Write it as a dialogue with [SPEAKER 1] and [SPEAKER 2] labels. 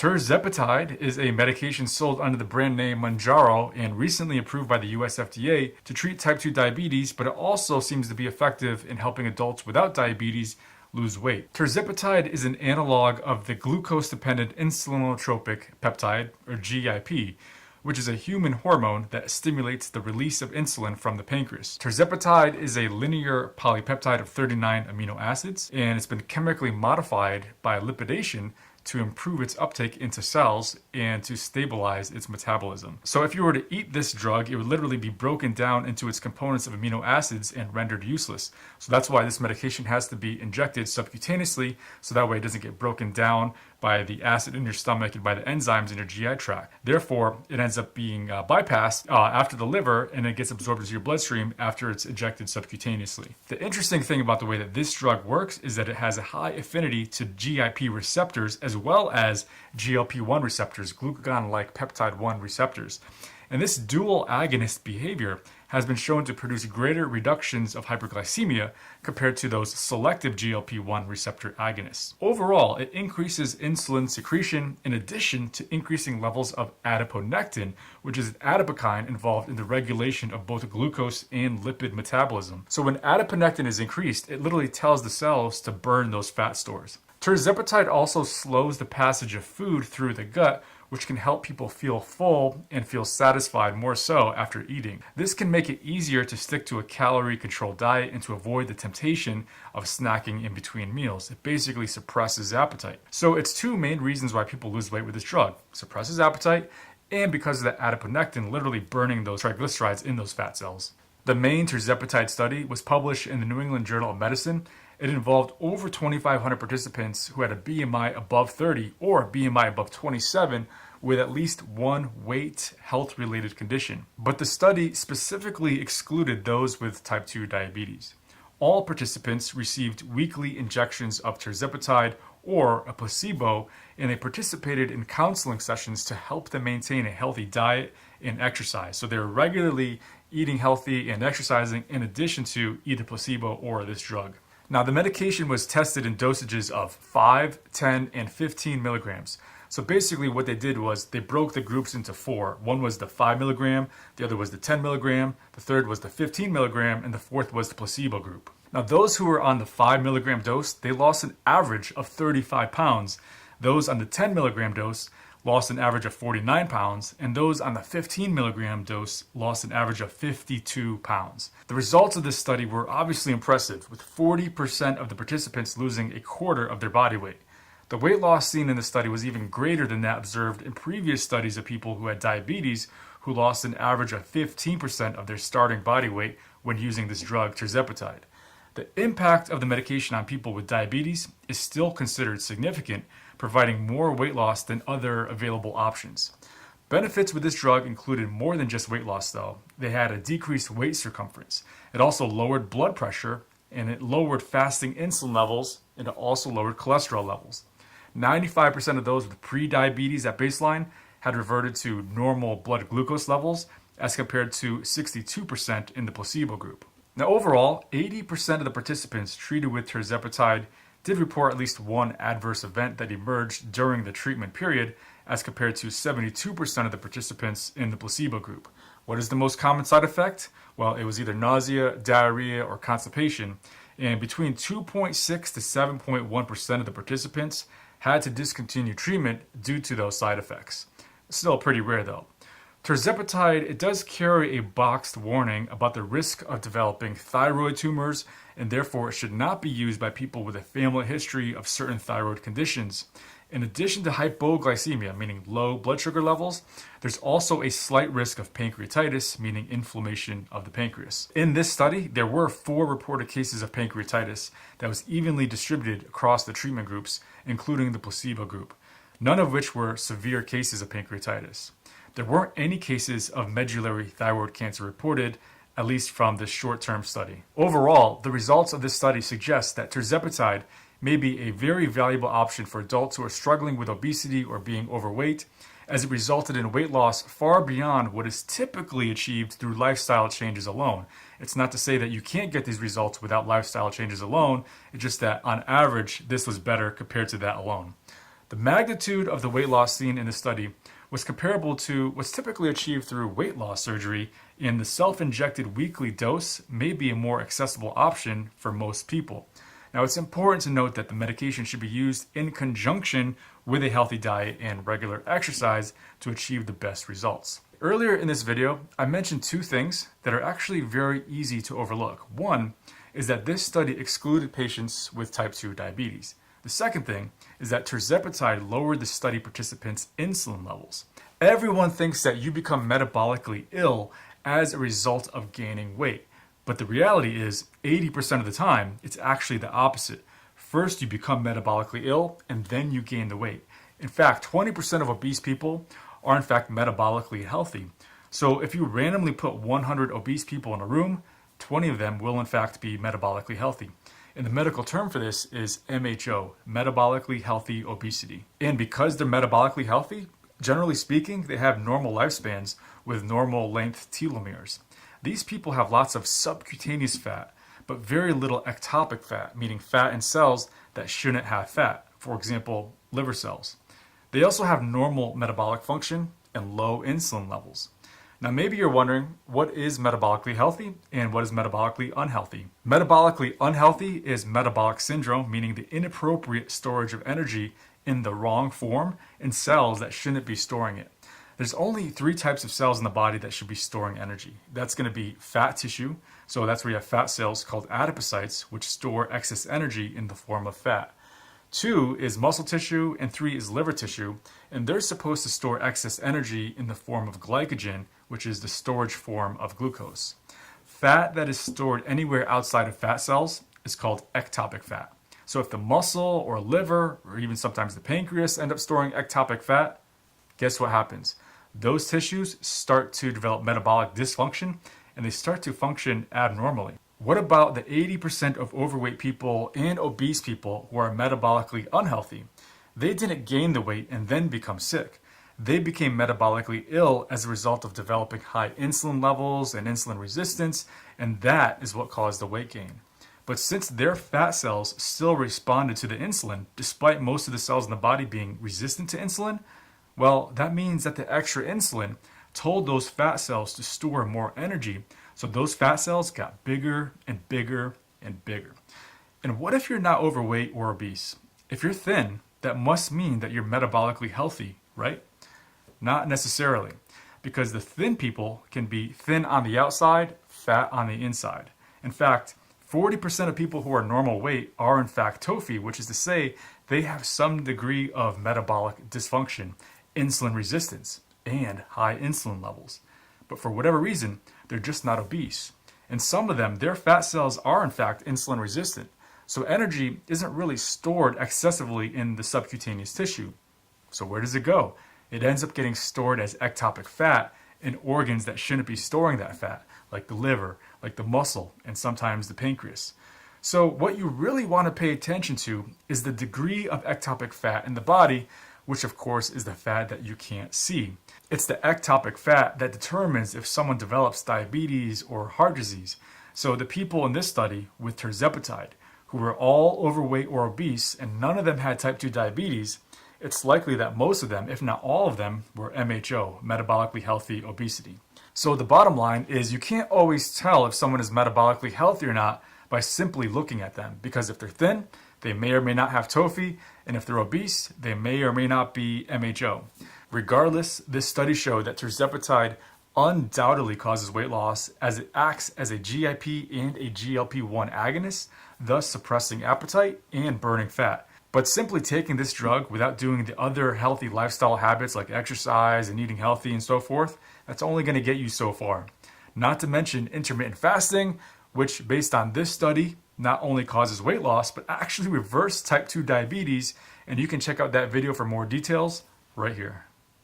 [SPEAKER 1] Tirzepatide is a medication sold under the brand name Mounjaro and recently approved by the US FDA to treat type 2 diabetes, but it also seems to be effective in helping adults without diabetes lose weight. Tirzepatide is an analog of the glucose-dependent insulinotropic peptide, or GIP, which is a human hormone that stimulates the release of insulin from the pancreas. Tirzepatide is a linear polypeptide of 39 amino acids, and it's been chemically modified by lipidation to improve its uptake into cells and to stabilize its metabolism. So if you were to eat this drug, it would literally be broken down into its components of amino acids and rendered useless. So that's why this medication has to be injected subcutaneously, so that way it doesn't get broken down by the acid in your stomach and by the enzymes in your GI tract. Therefore, it ends up being bypassed after the liver, and it gets absorbed into your bloodstream after it's injected subcutaneously. The interesting thing about the way that this drug works is that it has a high affinity to GIP receptors as well as GLP-1 receptors, glucagon-like peptide 1 receptors. And this dual agonist behavior has been shown to produce greater reductions of hyperglycemia compared to those selective GLP-1 receptor agonists. Overall, it increases insulin secretion in addition to increasing levels of adiponectin, which is an adipokine involved in the regulation of both glucose and lipid metabolism. So when adiponectin is increased, it literally tells the cells to burn those fat stores. Tirzepatide also slows the passage of food through the gut, which can help people feel full and feel satisfied more so after eating. This can make it easier to stick to a calorie-controlled diet and to avoid the temptation of snacking in between meals. It basically suppresses appetite. So it's two main reasons why people lose weight with this drug. Suppresses appetite, and because of the adiponectin literally burning those triglycerides in those fat cells. The main tirzepatide study was published in the New England Journal of Medicine. It involved over 2,500 participants who had a BMI above 30 or a BMI above 27 with at least one weight health-related condition. But the study specifically excluded those with type 2 diabetes. All participants received weekly injections of tirzepatide or a placebo, and they participated in counseling sessions to help them maintain a healthy diet and exercise. So they're regularly eating healthy and exercising in addition to either placebo or this drug. Now, the medication was tested in dosages of 5, 10, and 15 milligrams. So basically what they did was they broke the groups into four. One was the 5 milligram, the other was the 10 milligram, the third was the 15 milligram, and the fourth was the placebo group. Now, those who were on the 5 milligram dose, they lost an average of 35 pounds. Those on the 10 milligram dose lost an average of 49 pounds, and those on the 15 milligram dose lost an average of 52 pounds. The results of this study were obviously impressive, with 40% of the participants losing a quarter of their body weight. The weight loss seen in the study was even greater than that observed in previous studies of people who had diabetes who lost an average of 15% of their starting body weight when using this drug, tirzepatide. The impact of the medication on people with diabetes is still considered significant, providing more weight loss than other available options. Benefits with this drug included more than just weight loss though. They had a decreased waist circumference. It also lowered blood pressure, and it lowered fasting insulin levels, and it also lowered cholesterol levels. 95% of those with pre-diabetes at baseline had reverted to normal blood glucose levels as compared to 62% in the placebo group. Now overall, 80% of the participants treated with tirzepatide did report at least one adverse event that emerged during the treatment period as compared to 72% of the participants in the placebo group. What is the most common side effect? Well, it was either nausea, diarrhea, or constipation, and between 2.6 to 7.1% of the participants had to discontinue treatment due to those side effects. Still pretty rare though. Tirzepatide, it does carry a boxed warning about the risk of developing thyroid tumors, and therefore it should not be used by people with a family history of certain thyroid conditions. In addition to hypoglycemia, meaning low blood sugar levels, there's also a slight risk of pancreatitis, meaning inflammation of the pancreas. In this study, there were 4 reported cases of pancreatitis that was evenly distributed across the treatment groups, including the placebo group, none of which were severe cases of pancreatitis. There weren't any cases of medullary thyroid cancer reported, at least from this short-term study. Overall, the results of this study suggest that tirzepatide may be a very valuable option for adults who are struggling with obesity or being overweight, as it resulted in weight loss far beyond what is typically achieved through lifestyle changes alone. It's not to say that you can't get these results without lifestyle changes alone, it's just that on average, this was better compared to that alone. The magnitude of the weight loss seen in the study was comparable to what's typically achieved through weight loss surgery, and the self-injected weekly dose may be a more accessible option for most people. Now, it's important to note that the medication should be used in conjunction with a healthy diet and regular exercise to achieve the best results. Earlier in this video, I mentioned two things that are actually very easy to overlook. One is that this study excluded patients with type 2 diabetes. The second thing is that tirzepatide lowered the study participants' insulin levels. Everyone thinks that you become metabolically ill as a result of gaining weight. But the reality is 80% of the time, it's actually the opposite. First, you become metabolically ill and then you gain the weight. In fact, 20% of obese people are in fact metabolically healthy. So if you randomly put 100 obese people in a room, 20 of them will in fact be metabolically healthy. And the medical term for this is MHO, metabolically healthy obesity. And because they're metabolically healthy, generally speaking, they have normal lifespans with normal length telomeres. These people have lots of subcutaneous fat, but very little ectopic fat, meaning fat in cells that shouldn't have fat, for example, liver cells. They also have normal metabolic function and low insulin levels. Now, maybe you're wondering, what is metabolically healthy and what is metabolically unhealthy? Metabolically unhealthy is metabolic syndrome, meaning the inappropriate storage of energy in the wrong form in cells that shouldn't be storing it. There's only 3 types of cells in the body that should be storing energy. That's going to be fat tissue, so that's where you have fat cells called adipocytes, which store excess energy in the form of fat. 2 is muscle tissue, and 3 is liver tissue, and they're supposed to store excess energy in the form of glycogen, which is the storage form of glucose. Fat that is stored anywhere outside of fat cells is called ectopic fat. So if the muscle or liver, or even sometimes the pancreas, end up storing ectopic fat, guess what happens? Those tissues start to develop metabolic dysfunction, and they start to function abnormally. What about the 80% of overweight people and obese people who are metabolically unhealthy? They didn't gain the weight and then become sick. They became metabolically ill as a result of developing high insulin levels and insulin resistance, and that is what caused the weight gain. But since their fat cells still responded to the insulin, despite most of the cells in the body being resistant to insulin, well, that means that the extra insulin told those fat cells to store more energy. So those fat cells got bigger and bigger and bigger. And what if you're not overweight or obese? If you're thin, that must mean that you're metabolically healthy, right? Not necessarily, because the thin people can be thin on the outside, fat on the inside. In fact, 40% of people who are normal weight are in fact TOFI, which is to say they have some degree of metabolic dysfunction, insulin resistance, and high insulin levels. But for whatever reason, they're just not obese. And some of them, their fat cells are in fact insulin resistant. So energy isn't really stored excessively in the subcutaneous tissue. So where does it go? It ends up getting stored as ectopic fat in organs that shouldn't be storing that fat, like the liver, like the muscle, and sometimes the pancreas. So what you really want to pay attention to is the degree of ectopic fat in the body, which of course is the fat that you can't see. It's the ectopic fat that determines if someone develops diabetes or heart disease. So the people in this study with tirzepatide, who were all overweight or obese and none of them had type 2 diabetes, it's likely that most of them, if not all of them, were MHO, metabolically healthy obesity. So the bottom line is you can't always tell if someone is metabolically healthy or not by simply looking at them, because if they're thin, they may or may not have TOFI, and if they're obese, they may or may not be MHO. Regardless, this study showed that tirzepatide undoubtedly causes weight loss as it acts as a GIP and a GLP-1 agonist, thus suppressing appetite and burning fat. But simply taking this drug without doing the other healthy lifestyle habits like exercise and eating healthy and so forth, that's only going to get you so far. Not to mention intermittent fasting, which based on this study, not only causes weight loss, but actually reverses type 2 diabetes. And you can check out that video for more details right here.